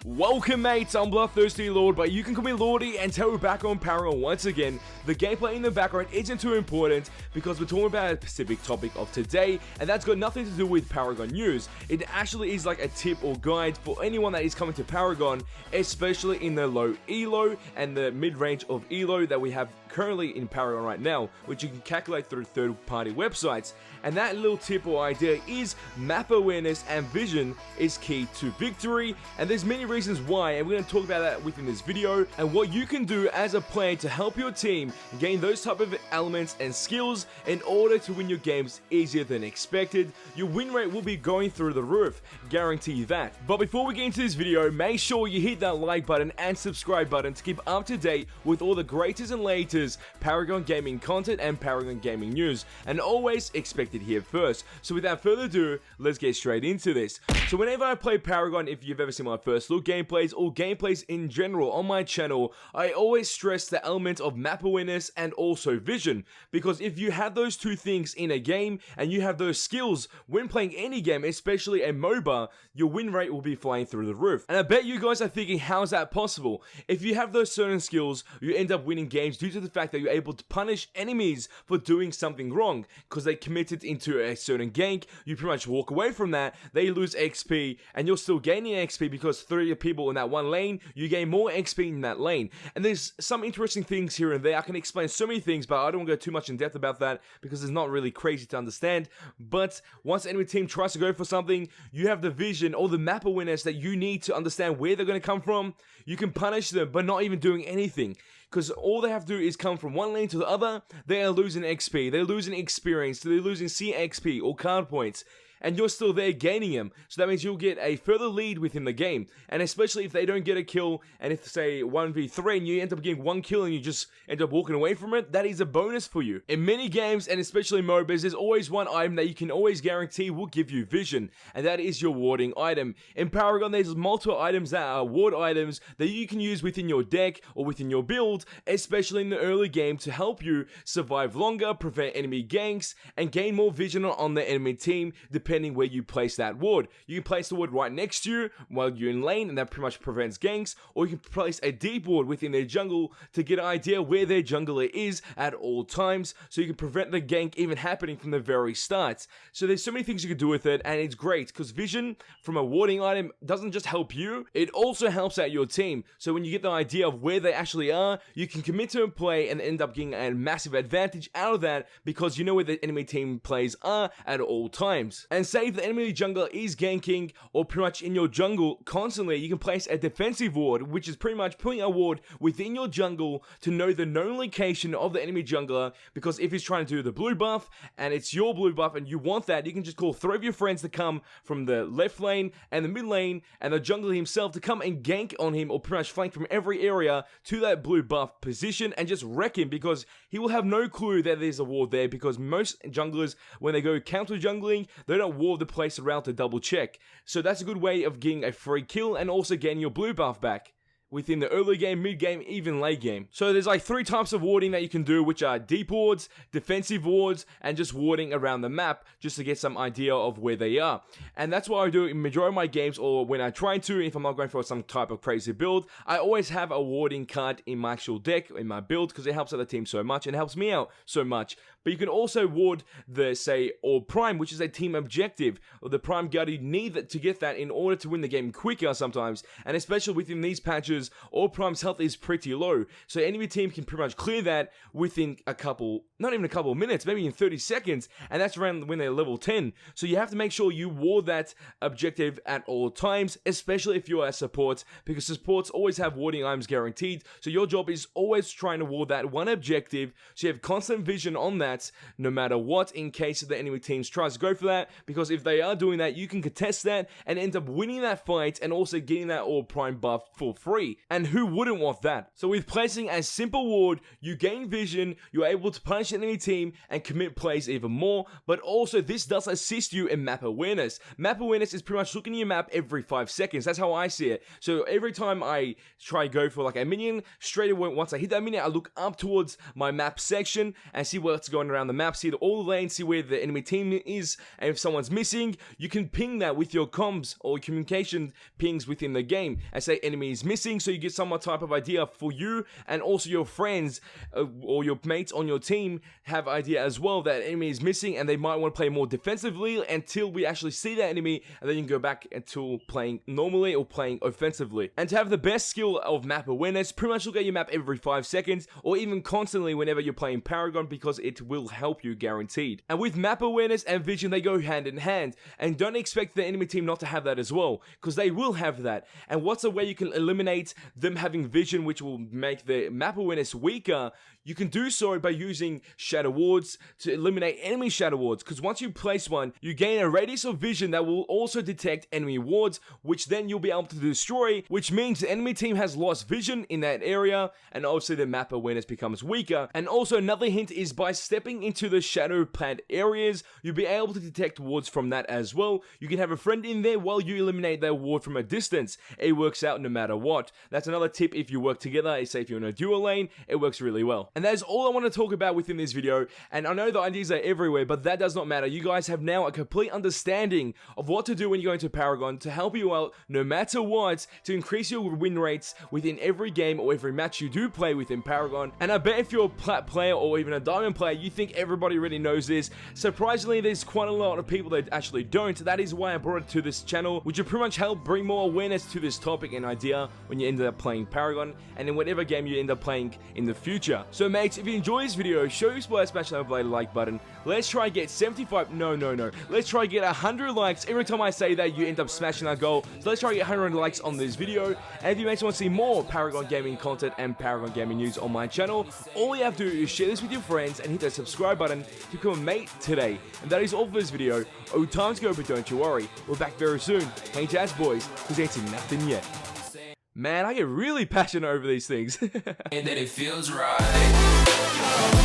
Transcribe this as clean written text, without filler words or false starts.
Welcome mates, I'm Bloodthirsty Lord, but you can call me Lordy, and we're back on Paragon once again. The gameplay in the background isn't too important because we're talking about a specific topic of today, and that's got nothing to do with Paragon news. It actually is like a tip or guide for anyone that is coming to Paragon, especially in the low elo and the mid-range of elo that we have currently in Paragon right now, which you can calculate through third-party websites. And that little tip or idea is map awareness and vision is key to victory, and there's many reasons why, and we're going to talk about that within this video, and what you can do as a player to help your team gain those type of elements and skills in order to win your games easier than expected. Your win rate will be going through the roof, guarantee that. But before we get into this video, make sure you hit that like button and subscribe button to keep up to date with all the greatest and latest Paragon gaming content and Paragon gaming news, and always expect it here first. So without further ado, let's get straight into this. So whenever I play Paragon, if you've ever seen my first look gameplays or gameplays in general on my channel, I always stress the element of map awareness and also vision, because if you have those two things in a game and you have those skills when playing any game, especially a MOBA, your win rate will be flying through the roof. And I bet you guys are thinking, how is that possible? If you have those certain skills, you end up winning games due to the fact that you're able to punish enemies for doing something wrong, because they committed into a certain gank. You pretty much walk away from that, they lose XP, and you're still gaining XP because 3 people in that one lane, you gain more XP in that lane. And there's some interesting things here and there. I can explain so many things, but I don't want to go too much in depth about that because it's not really crazy to understand. But once the enemy team tries to go for something, you have the vision or the map awareness that you need to understand where they're going to come from. You can punish them, but not even doing anything, because all they have to do is come from one lane to the other. They are losing XP, they're losing experience, they're losing CXP or card points, and you're still there gaining them. So that means you'll get a further lead within the game. And especially if they don't get a kill, and if say 1v3 and you end up getting 1 kill and you just end up walking away from it, that is a bonus for you. In many games, and especially MOBAs, there's always one item that you can always guarantee will give you vision, and that is your warding item. In Paragon, there's multiple items that are ward items that you can use within your deck or within your build, especially in the early game, to help you survive longer, prevent enemy ganks, and gain more vision on the enemy team, depending where you place that ward. You can place the ward right next to you while you're in lane, and that pretty much prevents ganks, or you can place a deep ward within their jungle to get an idea where their jungler is at all times, so you can prevent the gank even happening from the very start. So there's so many things you can do with it, and it's great because vision from a warding item doesn't just help you, it also helps out your team. So when you get the idea of where they actually are, you can commit to a play and end up getting a massive advantage out of that, because you know where the enemy team plays are at all times. And say if the enemy jungler is ganking or pretty much in your jungle constantly, you can place a defensive ward, which is pretty much putting a ward within your jungle to know the known location of the enemy jungler, because if he's trying to do the blue buff and it's your blue buff and you want that, you can just call 3 of your friends to come from the left lane and the mid lane and the jungler himself to come and gank on him, or pretty much flank from every area to that blue buff position and just wreck him, because he will have no clue that there's a ward there, because most junglers, when they go counter jungling, they don't ward the place around to double check. So that's a good way of getting a free kill and also getting your blue buff back within the early game, mid game, even late game. So there's like 3 types of warding that you can do, which are deep wards, defensive wards, and just warding around the map just to get some idea of where they are. And that's what I do in majority of my games, or when I try to, if I'm not going for some type of crazy build, I always have a warding card in my actual deck, in my build, because it helps out the team so much and helps me out so much. But you can also ward the, say, or prime, which is a team objective, or the prime guard. You need that to get that in order to win the game quicker sometimes, and especially within these patches, all prime's health is pretty low, so enemy team can pretty much clear that within a couple, not even a couple of minutes, maybe in 30 seconds, and that's around when they're level 10. So you have to make sure you ward that objective at all times, especially if you're a support, because supports always have warding items guaranteed, so your job is always trying to ward that one objective, so you have constant vision on that no matter what, in case the enemy teams tries to go for that, because if they are doing that, you can contest that and end up winning that fight and also getting that all prime buff for free. free. And who wouldn't want that? So with placing a simple ward, you gain vision, you're able to punish the enemy team and commit plays even more, but also this does assist you in map awareness. Map awareness is pretty much looking at your map every 5 seconds. That's how I see it. So every time I try go for like a minion, straight away once I hit that minion, I look up towards my map section and see what's going around the map, see all the lanes, see where the enemy team is, and if someone's missing, you can ping that with your comms or communication pings within the game and say enemy is missing, so you get some type of idea for you, and also your friends or your mates on your team have idea as well that enemy is missing and they might want to play more defensively until we actually see that enemy, and then you can go back until playing normally or playing offensively. And to have the best skill of map awareness, pretty much look at your map every 5 seconds or even constantly whenever you're playing Paragon, because it will help you guaranteed. And with map awareness and vision, they go hand in hand, and don't expect the enemy team not to have that as well, because they will have that. And what's a way you can eliminate them having vision, which will make the map awareness weaker? You can do so by using shadow wards to eliminate enemy shadow wards, because once you place one, you gain a radius of vision that will also detect enemy wards, which then you'll be able to destroy, which means the enemy team has lost vision in that area, and obviously the map awareness becomes weaker. And also another hint is by stepping into the shadow plant areas, you'll be able to detect wards from that as well. You can have a friend in there while you eliminate their ward from a distance. It works out no matter what. That's another tip if you work together. Say if you're in a duo lane, it works really well. And that is all I want to talk about within this video. And I know the ideas are everywhere, but that does not matter. You guys have now a complete understanding of what to do when you go into Paragon to help you out no matter what, to increase your win rates within every game or every match you do play within Paragon. And I bet if you're a plat player or even a diamond player, you think everybody already knows this. Surprisingly, there's quite a lot of people that actually don't. That is why I brought it to this channel, which will pretty much help bring more awareness to this topic and idea when you end up playing Paragon and in whatever game you end up playing in the future. So mates, if you enjoy this video, show your support, smash that like button. Let's try and get 75, no. Let's try and get 100 likes. Every time I say that, you end up smashing that goal. So let's try and get 100 likes on this video. And if you mates want to see more Paragon gaming content and Paragon gaming news on my channel, all you have to do is share this with your friends and hit that subscribe button to become a mate today. And that is all for this video. Oh, time to go, but don't you worry. We're back very soon. Hey, Jazz boys, because ain't seen nothing yet. Man, I get really passionate over these things. And that it feels right.